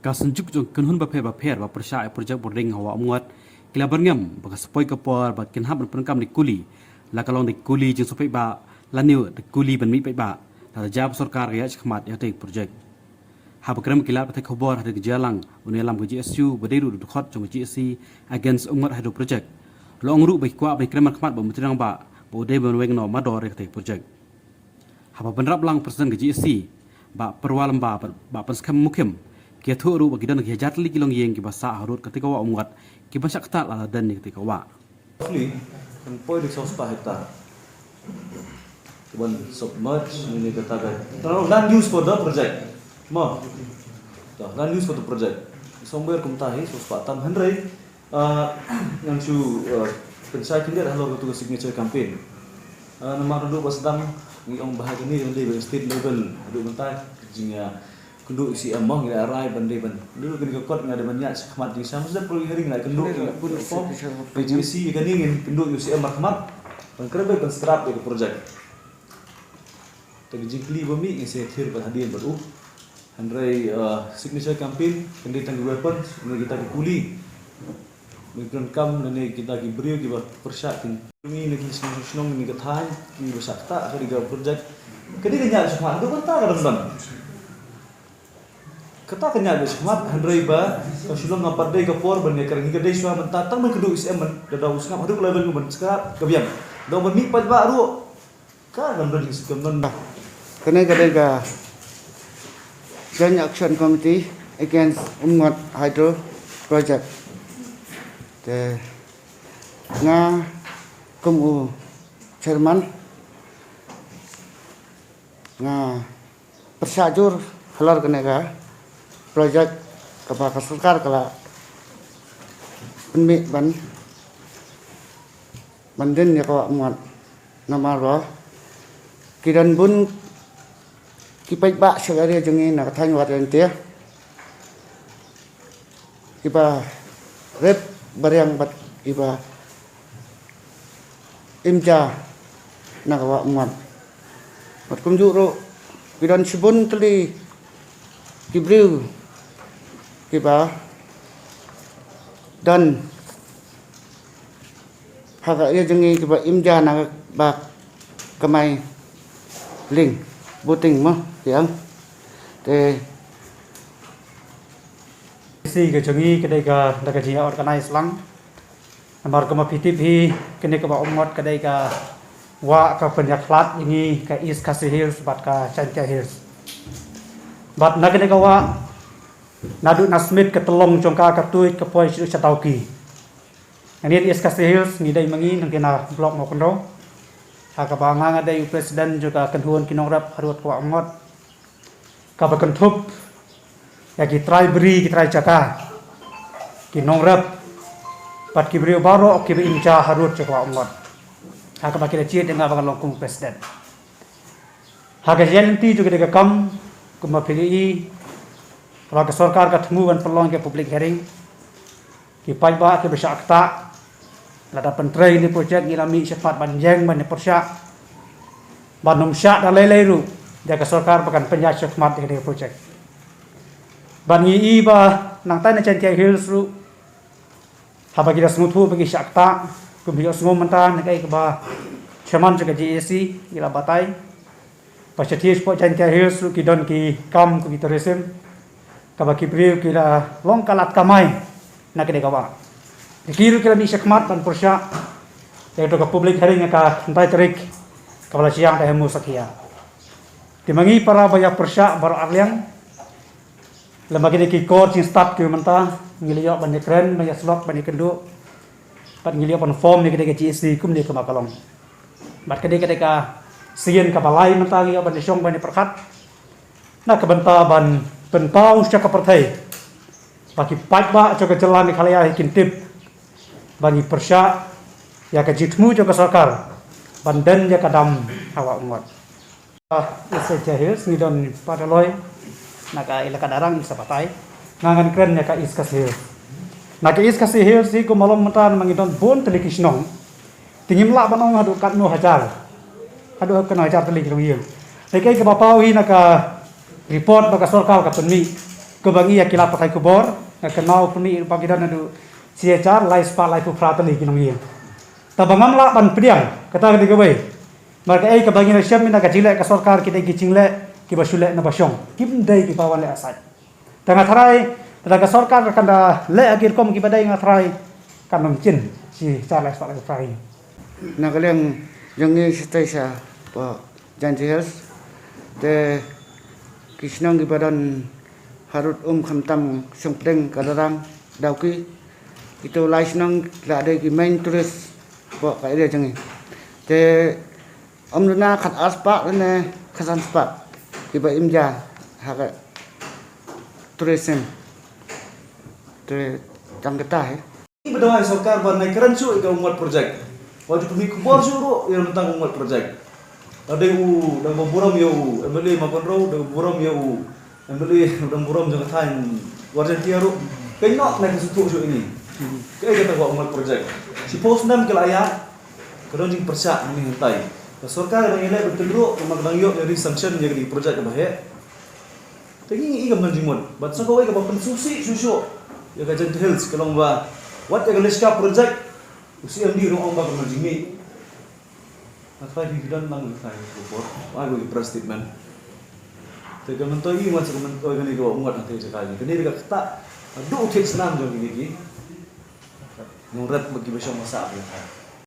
kasenjuk jong kunhun ba persya projek bording hawa muat kila berngam ba sepoi kapor ba kinhab penkam di kuli la kalong di kuli jeng sopai ba laniu di kuli ban mi ba la jab sarkar ya khmat ya te projek ha bakram kila ba khobor ha jalang unelam gaji SU badiru du khot jong GSC against umat hydro project long ru ba kwa ba kram khmat ba mutrang ba de ban weng no mador te projek ha ba benrap lang presiden GSC ba perwalam ba penskam mukim kia thu ru bagi dan kia jatli kilong yeng ki basa harut ketika wa umgat ki basak ta la dan ketika wa roughly kan poi dik 100 hektar keban submerge ini katakan land use for the project ma land use for the project somewhere kumtahi 100 tam handrai yang chu pensai kindir halo tu signature campaign nama duduk basdam ngi ong bahag ni di state level duduk mentai jinga kenduk si among ila arai bande ban dulu kena kot ngada banyak khmat di sama sudah perlu hearing lah kenduk pun form PGC kan ingin kenduk si among khmat pengkerbe penstrap itu projek tadi jingkli bumi ngese thir pada hadian baru handrai signature campaign kendi tanggi weapon kita kuli migran kam nene kita ki brio ki persyak ini lagi senong ni kathai ni besakta ke diga projek kendi nya khmat tu kan ta kadang kata kenya besmat handrai ba kasulong ngapar dai kapor ban nekar ngi kadai swa mentatang ban keduk isem ban dadau ngap hadu level ban skap kabiam do ban mi pat ba ru ka ban ban sikam non kene kadai ga Joint Action Committee against Umngot Hydro Project te nga kumu chairman nga persajur halor kene ga projek kepada sarkar kala penmi ban bandin ya kau muat nama roh kidan bun kipai bak segari jengi nak tanya wat ente iba rep bariang bat iba imja nak awak muat mat kumjuro kidan sibun teli kibriu kiba dan hak ia jengi kiba imja nak bak kemai ling buting mah yang te si ke jengi kedai ka daga dia organize lang amar kama PTP kene ka ba umot kedai ka wa ka penyaklat ini ka East Khasi Hills bat ka Chantia Hills bat nagene ka wa nadu nasmit ke telong jongka ka tuit ke poi sidu chatauki ini East Khasi Hills ni dai mangi nang kena blok mo kondo ha ka ba nga dai presiden juga kenhuan kinong rap harut ka amot ka ba kentup ya ki try beri ki try jaka kinong rap bat ki beri baro ki incha harut ka amot ha ka ba kira ciet dengan ba lokung presiden ha ka yanti juga de kam kuma PDI kalau ke sarkar ka temu ban pelong ke public hearing ki pajba ke besakta lada pentrei ni projek ngilami cepat banjeng ban persya banum syak dalai ru dia ke sarkar pakan penjaj khmat ke projek ban ngi ba nang tai na Chantia Hills ru ha bagi das mutu bagi sakta kumbiyo semua mentan kai ke ba chairman juga GSC ila batai pasatius po Chantia Hills ru ki don ki kam ku tourism kabaki brio kila long kalat kamay na kede kawa dikiru kila mi sakmat dan persya yaitu ke public hearing ka entai tarik kabala siang dah mu sakia dimangi para baya persya bar arliang lembaga ki kor sing start ke menta ngiliyo banyak keren banyak slok banyak kenduk pat ngiliyo pan form ni kede GSC kum ni ke makalong bat kede ka sien kabalai menta ngiliyo banyak syong banyak perkat na kebenta ban pentau sejak partai bagi pajba juga jalan khalaya kintip bagi persya ya kejitmu juga sarkar bandan ya kadam hawa umat Chantia Hills ngidon padaloy naka ilaka darang isa patai ngangan keren ya ka East Khasi Hills naka East Khasi Hills si kumalom mentan mangidon bon telikisnong tingim la banong hadu kat no hajar hadu kan hajar telik long yeng nekai ke bapau hi naka report baka sarkar ka penmi kebangi ya kila pakai kubor kenau puni pagi dan adu CHR lai spa lai pu pratali kinong iya tabangam la ban pediang kata ketika bayi mereka kebangi na siam mina kajile ka sarkar kita gichingle ki basule na basyong kim dai ki pawan le asai tengah tharai daga sarkar kanda le agir kom ki badai ngatrai kanom chin si cara spa lai prai na kalian yang ni sisa pa janji health te kisnong gibadan harut khamtam songpreng kadarang dauki itu laisnong la de ki main tourist po kai dia jangi te luna khat aspa ne khasan spa kiba imja haka tourism te tangkata hai Ini berdoa sarkar ban naik keren cu ke umat projek. Wajib pemi kubor suruh yang tentang umat projek. Ada u dan buram ya u, embeli makan ro dan buram ya u, embeli dan buram jangan tain warjan tiaru. Kenok naik kesutuk cu ini. Kayak kata umat projek. Si pos nam kelaya, kerana jing persak ini hentai. Sarkar yang ini bertenduk memang yuk dari sanction jadi projek bahaya. Tapi ini igam nanjimon. Batsa kau igam pensusi susu. Ya kajian hills kalau ba what yang leska project usi MD ro amba kamar jimi atau di bidang lang saya report aku di press statement te komentar ini macam komentar ini kau muat nanti sekali kini dekat tak aduh tek senam jom gini nurat bagi besok masa apa